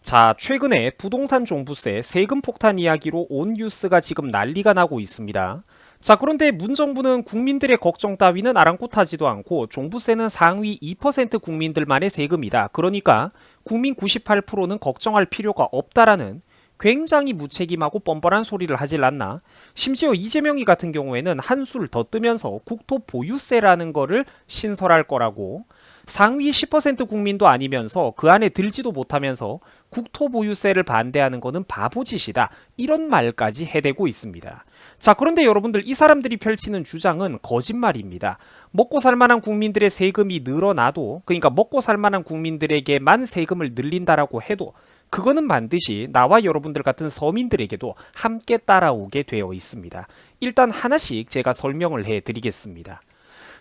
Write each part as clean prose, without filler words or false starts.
자, 최근에 부동산 종부세 세금 폭탄 이야기로 온 뉴스가 지금 난리가 나고 있습니다. 자, 그런데 문정부는 국민들의 걱정 따위는 아랑곳하지도 않고 종부세는 상위 2% 국민들만의 세금이다. 그러니까 국민 98%는 걱정할 필요가 없다라는 굉장히 무책임하고 뻔뻔한 소리를 하질 않나. 심지어 이재명이 같은 경우에는 한술 더 뜨면서 국토 보유세라는 거를 신설할 거라고, 상위 10% 국민도 아니면서 그 안에 들지도 못하면서 국토 보유세를 반대하는 거는 바보짓이다, 이런 말까지 해대고 있습니다. 자, 그런데 여러분들, 이 사람들이 펼치는 주장은 거짓말입니다. 먹고 살만한 국민들의 세금이 늘어나도, 그러니까 먹고 살만한 국민들에게만 세금을 늘린다라고 해도 그거는 반드시 나와 여러분들 같은 서민들에게도 함께 따라오게 되어 있습니다. 일단 하나씩 제가 설명을 해드리겠습니다.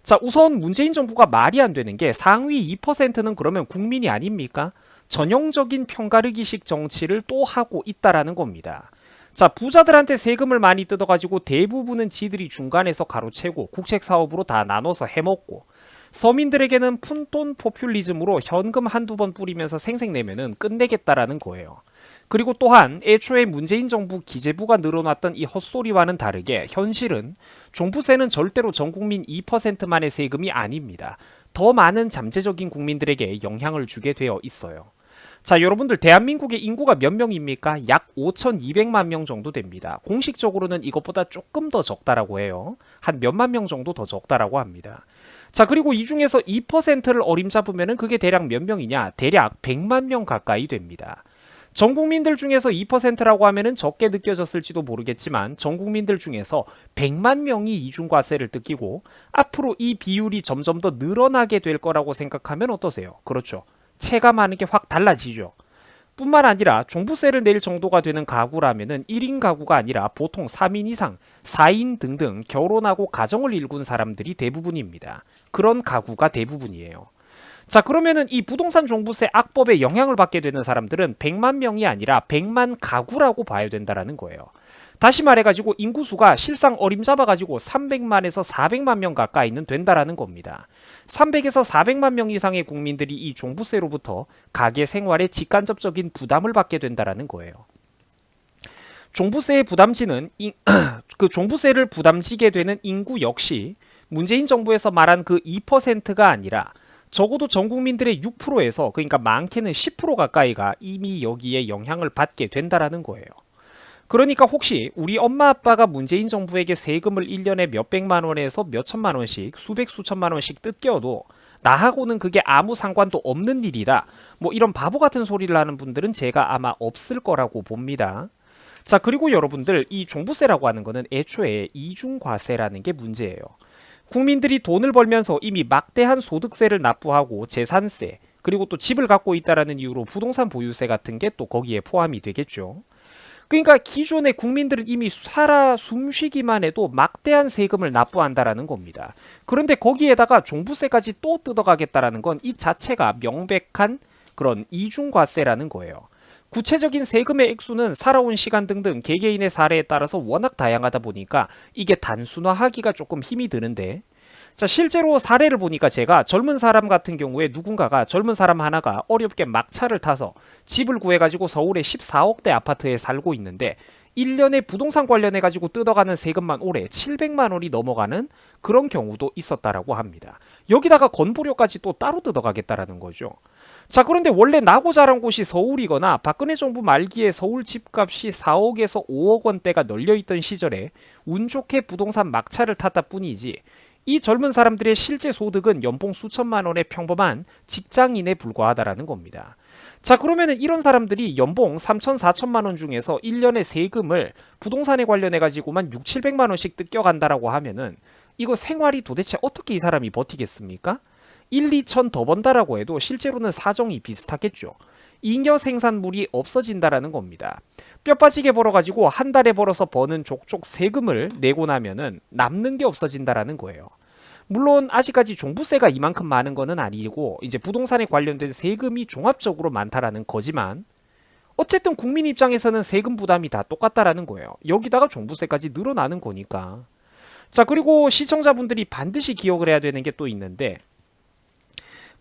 자, 우선 문재인 정부가 말이 안 되는 게, 상위 2%는 그러면 국민이 아닙니까? 전형적인 편가르기식 정치를 또 하고 있다라는 겁니다. 자, 부자들한테 세금을 많이 뜯어가지고 대부분은 지들이 중간에서 가로채고 국책 사업으로 다 나눠서 해먹고, 서민들에게는 푼돈 포퓰리즘으로 현금 한두 번 뿌리면서 생색내면은 끝내겠다라는 거예요. 그리고 또한 애초에 문재인 정부 기재부가 늘어났던 이 헛소리와는 다르게 현실은 종부세는 절대로 전국민 2%만의 세금이 아닙니다. 더 많은 잠재적인 국민들에게 영향을 주게 되어 있어요. 자, 여러분들, 대한민국의 인구가 몇 명입니까? 약 5,200만 명 정도 됩니다. 공식적으로는 이것보다 조금 더 적다라고 해요. 한 몇만 명 정도 더 적다라고 합니다. 자, 그리고 이 중에서 2%를 어림잡으면 그게 대략 몇 명이냐? 대략 100만 명 가까이 됩니다. 전 국민들 중에서 2%라고 하면은 적게 느껴졌을지도 모르겠지만, 전 국민들 중에서 100만 명이 이중과세를 뜯기고 앞으로 이 비율이 점점 더 늘어나게 될 거라고 생각하면 어떠세요? 그렇죠. 체감하는 게 확 달라지죠. 뿐만 아니라 종부세를 낼 정도가 되는 가구라면은 1인 가구가 아니라 보통 3인 이상, 4인 등등 결혼하고 가정을 일군 사람들이 대부분입니다. 그런 가구가 대부분이에요. 자, 그러면은 이 부동산 종부세 악법에 영향을 받게 되는 사람들은 100만 명이 아니라 100만 가구라고 봐야 된다라는 거예요. 다시 말해가지고 인구수가 실상 어림잡아가지고 300만에서 400만 명 가까이는 된다라는 겁니다. 300에서 400만 명 이상의 국민들이 이 종부세로부터 가계 생활에 직간접적인 부담을 받게 된다라는 거예요. 종부세의 부담지는 그 종부세를 부담지게 되는 인구 역시 문재인 정부에서 말한 그 2%가 아니라 적어도 전 국민들의 6%에서, 그러니까 많게는 10% 가까이가 이미 여기에 영향을 받게 된다라는 거예요. 그러니까 혹시 우리 엄마 아빠가 문재인 정부에게 세금을 1년에 몇백만 원에서 몇천만 원씩, 수백 수천만 원씩 뜯겨도 나하고는 그게 아무 상관도 없는 일이다, 뭐 이런 바보 같은 소리를 하는 분들은 제가 아마 없을 거라고 봅니다. 자, 그리고 여러분들, 이 종부세라고 하는 거는 애초에 이중과세라는 게 문제예요. 국민들이 돈을 벌면서 이미 막대한 소득세를 납부하고 재산세, 그리고 또 집을 갖고 있다라는 이유로 부동산 보유세 같은 게 또 거기에 포함이 되겠죠. 그러니까 기존의 국민들은 이미 살아 숨쉬기만 해도 막대한 세금을 납부한다라는 겁니다. 그런데 거기에다가 종부세까지 또 뜯어가겠다라는 건 이 자체가 명백한 그런 이중과세라는 거예요. 구체적인 세금의 액수는 살아온 시간 등등 개개인의 사례에 따라서 워낙 다양하다 보니까 이게 단순화하기가 조금 힘이 드는데, 자, 실제로 사례를 보니까 제가 젊은 사람 같은 경우에 젊은 사람 하나가 어렵게 막차를 타서 집을 구해가지고 서울의 14억대 아파트에 살고 있는데 1년에 부동산 관련해가지고 뜯어가는 세금만 올해 700만 원이 넘어가는 그런 경우도 있었다라고 합니다. 여기다가 건보료까지 또 따로 뜯어가겠다라는 거죠. 자, 그런데 원래 나고 자란 곳이 서울이거나 박근혜 정부 말기에 서울 집값이 4억에서 5억 원대가 널려있던 시절에 운 좋게 부동산 막차를 탔다 뿐이지, 이 젊은 사람들의 실제 소득은 연봉 수천만 원의 평범한 직장인에 불과하다라는 겁니다. 자, 그러면은 이런 사람들이 연봉 3천 4천만 원 중에서 1년의 세금을 부동산에 관련해 가지고만 6, 700만 원씩 뜯겨간다라고 하면은 이거 생활이 도대체 어떻게 이 사람이 버티겠습니까? 1, 2천 더 번다라고 해도 실제로는 사정이 비슷하겠죠. 잉여 생산물이 없어진다라는 겁니다. 뼈 빠지게 벌어가지고 한 달에 벌어서 버는 족족 세금을 내고 나면은 남는 게 없어진다라는 거예요. 물론 아직까지 종부세가 이만큼 많은 거는 아니고 이제 부동산에 관련된 세금이 종합적으로 많다라는 거지만, 어쨌든 국민 입장에서는 세금 부담이 다 똑같다라는 거예요. 여기다가 종부세까지 늘어나는 거니까. 자, 그리고 시청자분들이 반드시 기억을 해야 되는 게 또 있는데,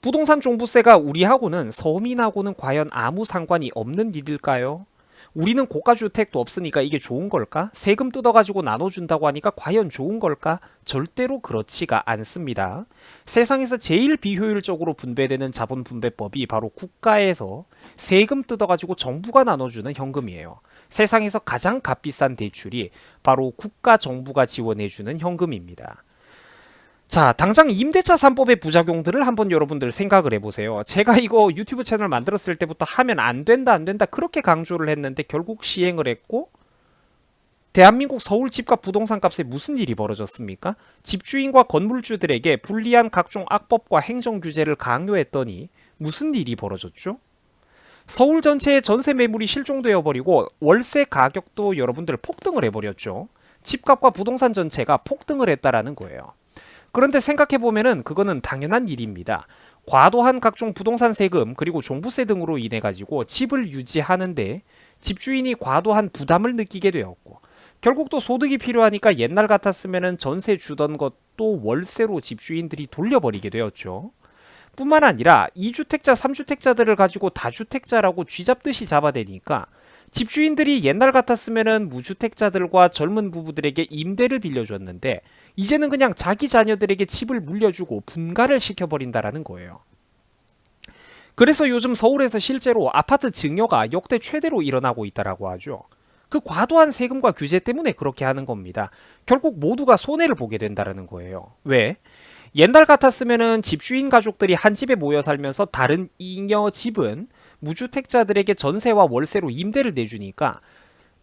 부동산 종부세가 우리하고는 서민하고는 과연 아무 상관이 없는 일일까요? 우리는 고가주택도 없으니까 이게 좋은 걸까? 세금 뜯어가지고 나눠준다고 하니까 과연 좋은 걸까? 절대로 그렇지가 않습니다. 세상에서 제일 비효율적으로 분배되는 자본분배법이 바로 국가에서 세금 뜯어가지고 정부가 나눠주는 현금이에요. 세상에서 가장 값비싼 대출이 바로 국가 정부가 지원해주는 현금입니다. 자, 당장 임대차 3법의 부작용들을 한번 여러분들 생각을 해보세요. 제가 이거 유튜브 채널 만들었을 때부터 하면 안 된다 그렇게 강조를 했는데 결국 시행을 했고, 대한민국 서울 집값 부동산 값에 무슨 일이 벌어졌습니까? 집주인과 건물주들에게 불리한 각종 악법과 행정 규제를 강요했더니 무슨 일이 벌어졌죠? 서울 전체의 전세 매물이 실종되어 버리고 월세 가격도 여러분들 폭등을 해버렸죠. 집값과 부동산 전체가 폭등을 했다라는 거예요. 그런데 생각해보면은 그거는 당연한 일입니다. 과도한 각종 부동산 세금 그리고 종부세 등으로 인해 가지고 집을 유지하는데 집주인이 과도한 부담을 느끼게 되었고, 결국 또 소득이 필요하니까 옛날 같았으면은 전세 주던 것도 월세로 집주인들이 돌려버리게 되었죠. 뿐만 아니라 2주택자, 3주택자들을 가지고 다주택자라고 쥐잡듯이 잡아대니까 집주인들이 옛날 같았으면은 무주택자들과 젊은 부부들에게 임대를 빌려줬는데 이제는 그냥 자기 자녀들에게 집을 물려주고 분가를 시켜버린다라는 거예요. 그래서 요즘 서울에서 실제로 아파트 증여가 역대 최대로 일어나고 있다라고 하죠. 그 과도한 세금과 규제 때문에 그렇게 하는 겁니다. 결국 모두가 손해를 보게 된다라는 거예요. 왜? 옛날 같았으면은 집주인 가족들이 한 집에 모여 살면서 다른 잉여 집은 무주택자들에게 전세와 월세로 임대를 내주니까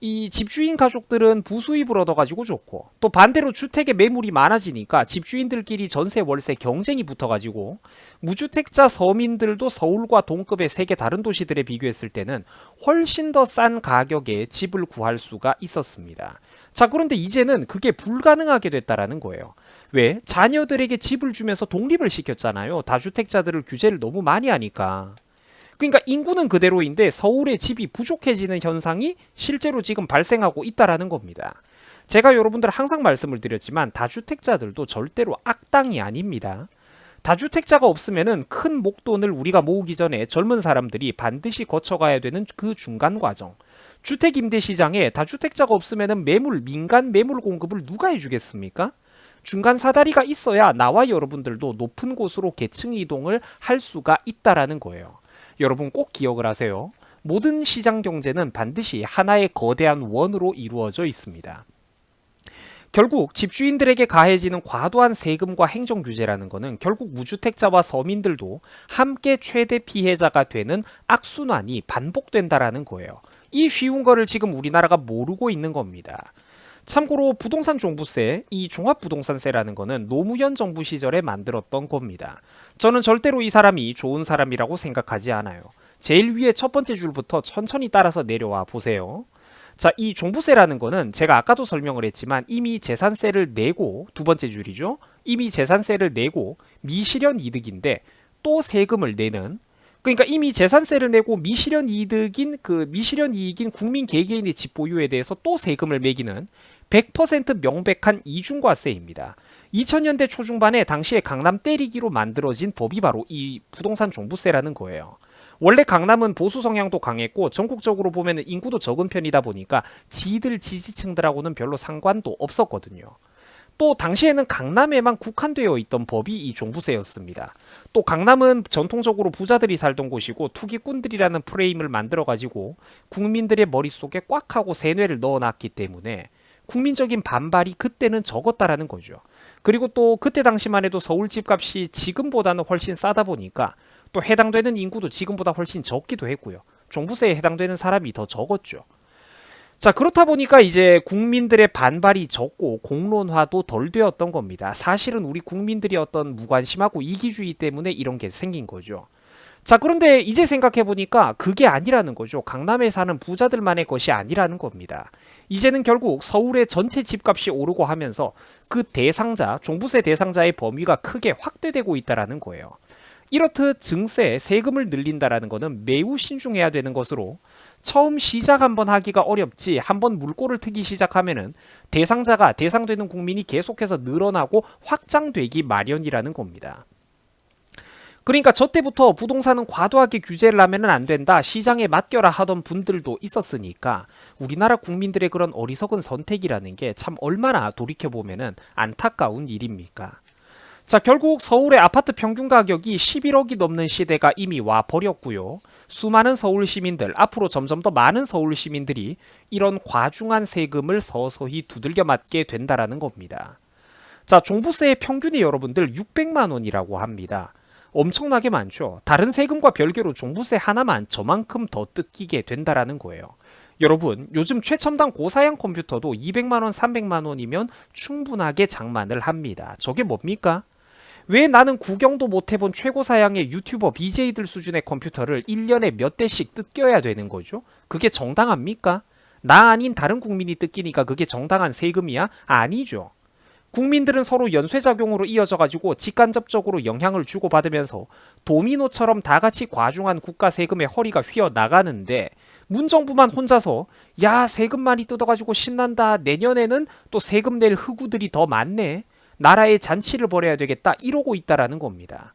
이 집주인 가족들은 부수입을 얻어가지고 좋고, 또 반대로 주택의 매물이 많아지니까 집주인들끼리 전세 월세 경쟁이 붙어가지고 무주택자 서민들도 서울과 동급의 세계 다른 도시들에 비교했을 때는 훨씬 더 싼 가격에 집을 구할 수가 있었습니다. 자, 그런데 이제는 그게 불가능하게 됐다라는 거예요. 왜? 자녀들에게 집을 주면서 독립을 시켰잖아요. 다주택자들을 규제를 너무 많이 하니까. 그러니까 인구는 그대로인데 서울의 집이 부족해지는 현상이 실제로 지금 발생하고 있다라는 겁니다. 제가 여러분들 항상 말씀을 드렸지만 다주택자들도 절대로 악당이 아닙니다. 다주택자가 없으면은 큰 목돈을 우리가 모으기 전에 젊은 사람들이 반드시 거쳐가야 되는 그 중간 과정. 주택 임대 시장에 다주택자가 없으면은 민간 매물 공급을 누가 해주겠습니까? 중간 사다리가 있어야 나와 여러분들도 높은 곳으로 계층 이동을 할 수가 있다라는 거예요. 여러분 꼭 기억을 하세요. 모든 시장 경제는 반드시 하나의 거대한 원으로 이루어져 있습니다. 결국 집주인들에게 가해지는 과도한 세금과 행정 규제라는 것은 결국 무주택자와 서민들도 함께 최대 피해자가 되는 악순환이 반복된다라는 거예요. 이 쉬운 거를 지금 우리나라가 모르고 있는 겁니다. 참고로 부동산 종부세, 이 종합부동산세라는 거는 노무현 정부 시절에 만들었던 겁니다. 저는 절대로 이 사람이 좋은 사람이라고 생각하지 않아요. 제일 위에 첫 번째 줄부터 천천히 따라서 내려와 보세요. 자, 이 종부세라는 거는 제가 아까도 설명을 했지만 이미 재산세를 내고, 두 번째 줄이죠. 이미 재산세를 내고 미실현 이득인데 또 세금을 내는, 그러니까 이미 재산세를 내고 미실현 이익인 국민 개개인의 집 보유에 대해서 또 세금을 매기는 100% 명백한 이중과세입니다. 2000년대 초중반에 당시에 강남 때리기로 만들어진 법이 바로 이 부동산 종부세라는 거예요. 원래 강남은 보수 성향도 강했고 전국적으로 보면 인구도 적은 편이다 보니까 지들 지지층들하고는 별로 상관도 없었거든요. 또 당시에는 강남에만 국한되어 있던 법이 이 종부세였습니다. 또 강남은 전통적으로 부자들이 살던 곳이고 투기꾼들이라는 프레임을 만들어가지고 국민들의 머릿속에 꽉 하고 세뇌를 넣어놨기 때문에 국민적인 반발이 그때는 적었다라는 거죠. 그리고 또 그때 당시만 해도 서울 집값이 지금보다는 훨씬 싸다 보니까 또 해당되는 인구도 지금보다 훨씬 적기도 했고요. 종부세에 해당되는 사람이 더 적었죠. 자, 그렇다 보니까 이제 국민들의 반발이 적고 공론화도 덜 되었던 겁니다. 사실은 우리 국민들이 어떤 무관심하고 이기주의 때문에 이런 게 생긴 거죠. 자, 그런데 이제 생각해보니까 그게 아니라는 거죠. 강남에 사는 부자들만의 것이 아니라는 겁니다. 이제는 결국 서울의 전체 집값이 오르고 하면서 그 대상자, 종부세 대상자의 범위가 크게 확대되고 있다는 거예요. 이렇듯 증세, 세금을 늘린다라는 것은 매우 신중해야 되는 것으로 처음 시작 한번 하기가 어렵지 한번 물꼬를 트기 시작하면은 대상되는 국민이 계속해서 늘어나고 확장되기 마련이라는 겁니다. 그러니까 저 때부터 부동산은 과도하게 규제를 하면 안 된다, 시장에 맡겨라 하던 분들도 있었으니까 우리나라 국민들의 그런 어리석은 선택이라는 게 참 얼마나 돌이켜보면 안타까운 일입니까? 자, 결국 서울의 아파트 평균 가격이 11억이 넘는 시대가 이미 와 버렸고요. 수많은 서울 시민들, 앞으로 점점 더 많은 서울 시민들이 이런 과중한 세금을 서서히 두들겨 맞게 된다라는 겁니다. 자, 종부세의 평균이 여러분들 600만 원이라고 합니다. 엄청나게 많죠. 다른 세금과 별개로 종부세 하나만 저만큼 더 뜯기게 된다라는 거예요. 여러분, 요즘 최첨단 고사양 컴퓨터도 200만 원, 300만 원이면 충분하게 장만을 합니다. 저게 뭡니까? 왜 나는 구경도 못 해본 최고 사양의 유튜버 BJ들 수준의 컴퓨터를 1년에 몇 대씩 뜯겨야 되는 거죠? 그게 정당합니까? 나 아닌 다른 국민이 뜯기니까 그게 정당한 세금이야? 아니죠. 국민들은 서로 연쇄작용으로 이어져가지고 직간접적으로 영향을 주고받으면서 도미노처럼 다 같이 과중한 국가 세금에 허리가 휘어나가는데, 문정부만 혼자서 야, 세금 많이 뜯어가지고 신난다, 내년에는 또 세금 낼 흑우들이 더 많네, 나라에 잔치를 벌여야 되겠다, 이러고 있다라는 겁니다.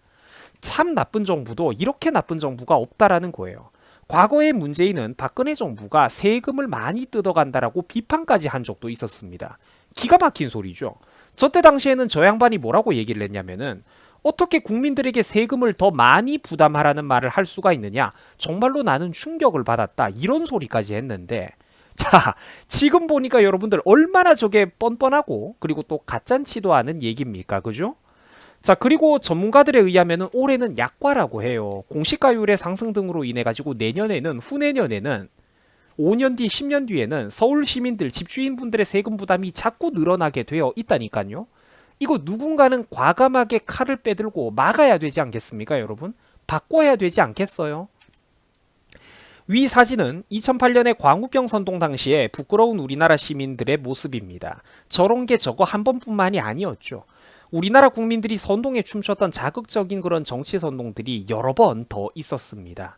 참 나쁜 정부도 이렇게 나쁜 정부가 없다라는 거예요. 과거의 문재인은 박근혜 정부가 세금을 많이 뜯어간다라고 비판까지 한 적도 있었습니다. 기가 막힌 소리죠. 저때 당시에는 저 양반이 뭐라고 얘기를 했냐면은, 어떻게 국민들에게 세금을 더 많이 부담하라는 말을 할 수가 있느냐, 정말로 나는 충격을 받았다, 이런 소리까지 했는데, 자, 지금 보니까 여러분들 얼마나 저게 뻔뻔하고 그리고 또 가짠치도 않은 얘기입니까, 그죠? 자, 그리고 전문가들에 의하면 올해는 약과라고 해요. 공시가율의 상승 등으로 인해 가지고 내년에는, 후내년에는, 5년 뒤, 10년 뒤에는 서울 시민들, 집주인분들의 세금 부담이 자꾸 늘어나게 되어 있다니까요. 이거 누군가는 과감하게 칼을 빼들고 막아야 되지 않겠습니까, 여러분? 바꿔야 되지 않겠어요? 위 사진은 2008년의 광우병 선동 당시에 부끄러운 우리나라 시민들의 모습입니다. 저런 게 저거 한 번뿐만이 아니었죠. 우리나라 국민들이 선동에 춤췄던 자극적인 그런 정치 선동들이 여러 번 더 있었습니다.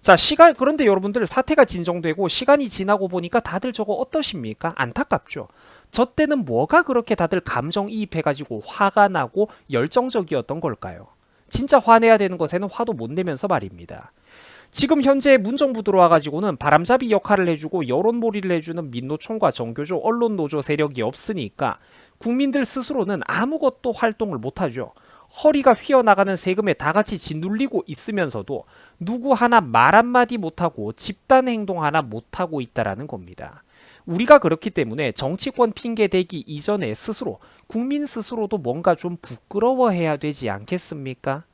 자, 그런데 여러분들, 사태가 진정되고 시간이 지나고 보니까 다들 저거 어떠십니까? 안타깝죠. 저 때는 뭐가 그렇게 다들 감정이입해가지고 화가 나고 열정적이었던 걸까요? 진짜 화내야 되는 것에는 화도 못 내면서 말입니다. 지금 현재 문정부 들어와가지고는 바람잡이 역할을 해주고 여론몰이를 해주는 민노총과 정교조, 언론노조 세력이 없으니까 국민들 스스로는 아무것도 활동을 못하죠. 허리가 휘어나가는 세금에 다 같이 짓눌리고 있으면서도 누구 하나 말 한마디 못하고 집단 행동 하나 못하고 있다라는 겁니다. 우리가 그렇기 때문에 정치권 핑계 대기 이전에 스스로, 국민 스스로도 뭔가 좀 부끄러워해야 되지 않겠습니까?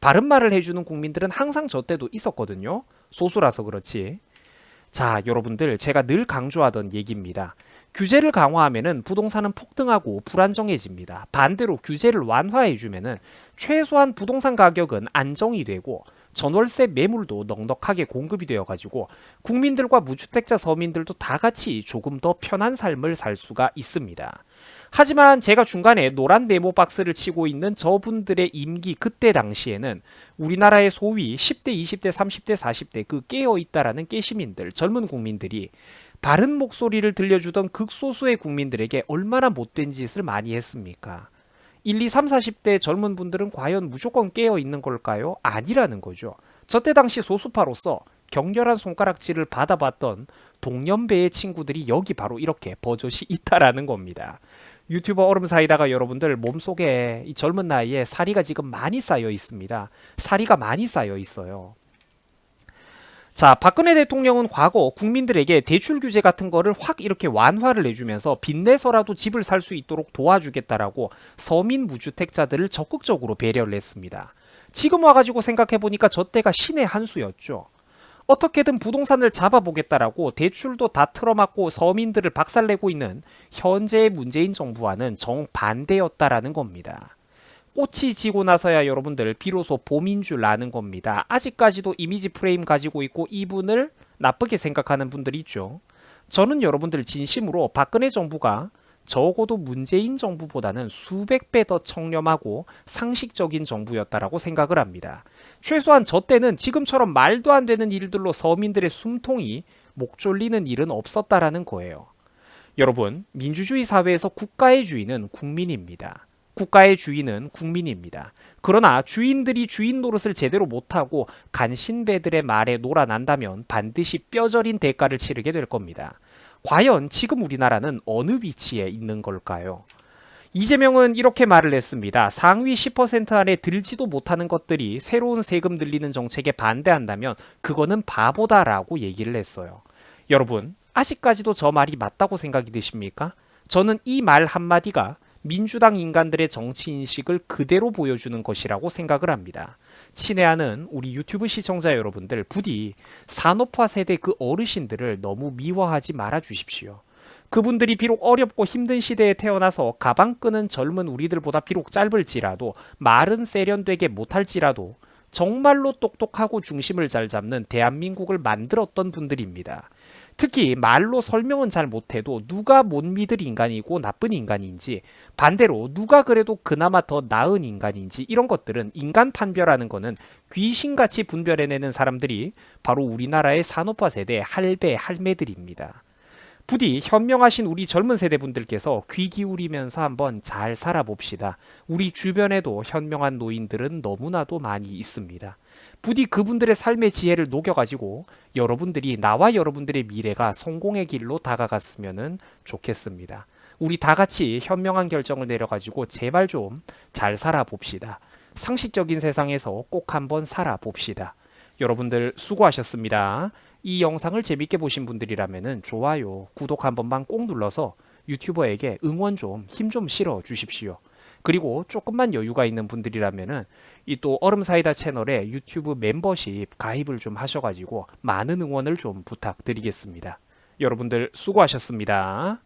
바른 말을 해주는 국민들은 항상 저 때도 있었거든요. 소수라서 그렇지. 자, 여러분들, 제가 늘 강조하던 얘기입니다. 규제를 강화하면은 부동산은 폭등하고 불안정해집니다. 반대로 규제를 완화해주면은 최소한 부동산 가격은 안정이 되고 전월세 매물도 넉넉하게 공급이 되어가지고 국민들과 무주택자 서민들도 다 같이 조금 더 편한 삶을 살 수가 있습니다. 하지만 제가 중간에 노란 네모 박스를 치고 있는 저분들의 임기 그때 당시에는 우리나라의 소위 10대, 20대, 30대, 40대 그 깨어있다라는 깨시민들, 젊은 국민들이 바른 목소리를 들려주던 극소수의 국민들에게 얼마나 못된 짓을 많이 했습니까? 1, 2, 3, 40대 젊은 분들은 과연 무조건 깨어있는 걸까요? 아니라는 거죠. 저때 당시 소수파로서 격렬한 손가락질을 받아봤던 동년배의 친구들이 여기 바로 이렇게 버젓이 있다라는 겁니다. 유튜버 얼음 사이다가 여러분들 몸속에 이 젊은 나이에 사리가 지금 많이 쌓여 있습니다. 사리가 많이 쌓여 있어요. 자, 박근혜 대통령은 과거 국민들에게 대출 규제 같은 거를 확 이렇게 완화를 해주면서 빚내서라도 집을 살 수 있도록 도와주겠다라고 서민 무주택자들을 적극적으로 배려를 했습니다. 지금 와가지고 생각해보니까 저 때가 신의 한 수였죠. 어떻게든 부동산을 잡아보겠다라고 대출도 다 틀어막고 서민들을 박살내고 있는 현재의 문재인 정부와는 정반대였다라는 겁니다. 꽃이 지고 나서야 여러분들 비로소 봄인 줄 아는 겁니다. 아직까지도 이미지 프레임 가지고 있고 이분을 나쁘게 생각하는 분들이 있죠. 저는 여러분들 진심으로 박근혜 정부가 적어도 문재인 정부보다는 수백 배 더 청렴하고 상식적인 정부였다라고 생각을 합니다. 최소한 저 때는 지금처럼 말도 안 되는 일들로 서민들의 숨통이 목 졸리는 일은 없었다라는 거예요. 여러분, 민주주의 사회에서 국가의 주인은 국민입니다. 국가의 주인은 국민입니다. 그러나 주인들이 주인 노릇을 제대로 못하고 간신배들의 말에 놀아난다면 반드시 뼈저린 대가를 치르게 될 겁니다. 과연 지금 우리나라는 어느 위치에 있는 걸까요? 이재명은 이렇게 말을 했습니다. 상위 10% 안에 들지도 못하는 것들이 새로운 세금 늘리는 정책에 반대한다면 그거는 바보다라고 얘기를 했어요. 여러분, 아직까지도 저 말이 맞다고 생각이 드십니까? 저는 이 말 한마디가 민주당 인간들의 정치인식을 그대로 보여주는 것이라고 생각을 합니다. 친애하는 우리 유튜브 시청자 여러분들, 부디 산업화 세대 그 어르신들을 너무 미워하지 말아 주십시오. 그분들이 비록 어렵고 힘든 시대에 태어나서 가방 끄는 젊은 우리들보다 비록 짧을지라도 말은 세련되게 못할지라도 정말로 똑똑하고 중심을 잘 잡는 대한민국을 만들었던 분들입니다. 특히 말로 설명은 잘 못해도 누가 못 믿을 인간이고 나쁜 인간인지, 반대로 누가 그래도 그나마 더 나은 인간인지, 이런 것들은 인간 판별하는 거는 귀신같이 분별해내는 사람들이 바로 우리나라의 산업화 세대 할배 할매들입니다. 부디 현명하신 우리 젊은 세대분들께서 귀 기울이면서 한번 잘 살아봅시다. 우리 주변에도 현명한 노인들은 너무나도 많이 있습니다. 부디 그분들의 삶의 지혜를 녹여가지고 여러분들이, 나와 여러분들의 미래가 성공의 길로 다가갔으면 좋겠습니다. 우리 다 같이 현명한 결정을 내려가지고 제발 좀 잘 살아봅시다. 상식적인 세상에서 꼭 한번 살아봅시다. 여러분들 수고하셨습니다. 이 영상을 재밌게 보신 분들이라면 좋아요, 구독 한 번만 꼭 눌러서 유튜버에게 응원 좀, 힘 좀 실어 주십시오. 그리고 조금만 여유가 있는 분들이라면은 이 또 얼음사이다 채널에 유튜브 멤버십 가입을 좀 하셔가지고 많은 응원을 좀 부탁드리겠습니다. 여러분들 수고하셨습니다.